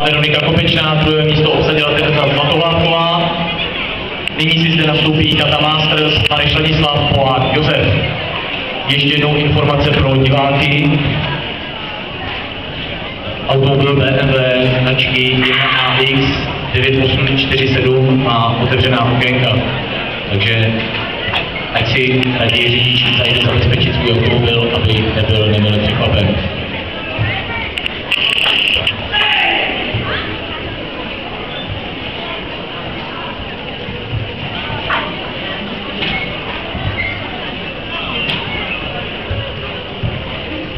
Veronika Kopečná, druhé místo obsadila Tereza Zlatohlávková. Nyní si zde nastoupí Kata Masters, Marek Ladislav, Polák Josef. Ještě jednou informace pro diváky. Automobil BMW značky 1AX 9847 má otevřená okénka. Takže ať si raději řidič zajde zabezpečit svůj automobil, aby nebyl nemile překvapen.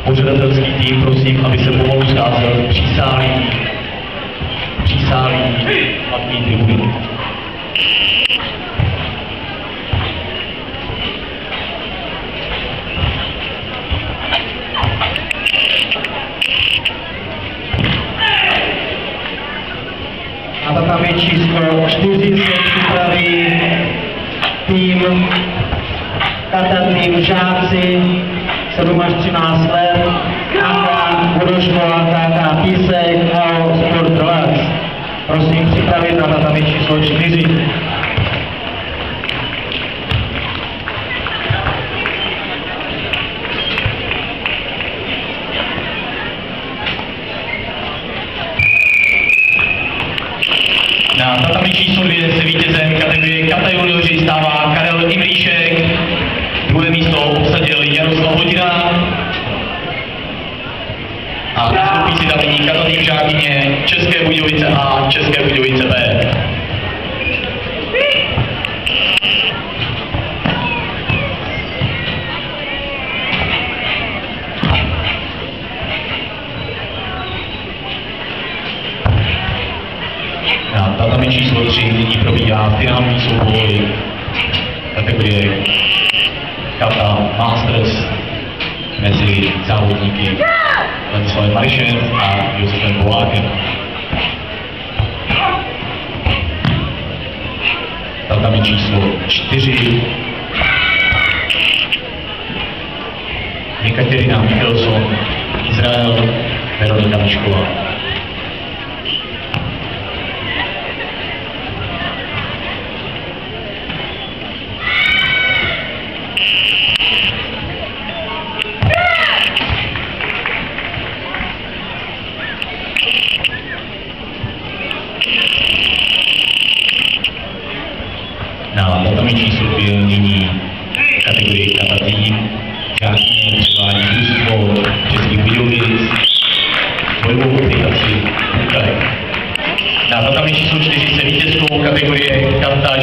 Pořadatelský tým, prosím, aby se pomalu scházel přísálí hlavní tribuny. A tam je číslo 4 se připraví tým Kata tým žáci 7 až 13 let, KK vodoškola, KK Písek, Sport Relax. Prosím připravit na tatami číslo 4. Na tatami číslo 2 se vítězem kategorie Kata junioři stává Karel Imlíšek, druhé místo obsadil Jaroslav Hodina a nastoupí si tam nyní Kata tým žákyně České Budějovice A, České Budějovice B. Na tatami číslo 3 nyní probíhá finální souboj kategorie Kata Masters mezi závodníky Ladislavem Marišem a Josefem Polákem. Tatami číslo 4 Jekaterina Michelson, Izrael, Veronika Mišková. Na tatami číslo 2 nyní kategorie Kata tým žákyně převádí družstvo Českých Budějovic bojovou orientaci Ukrajiny. Na tatami číslo 4 se vítězkou kategorie Kata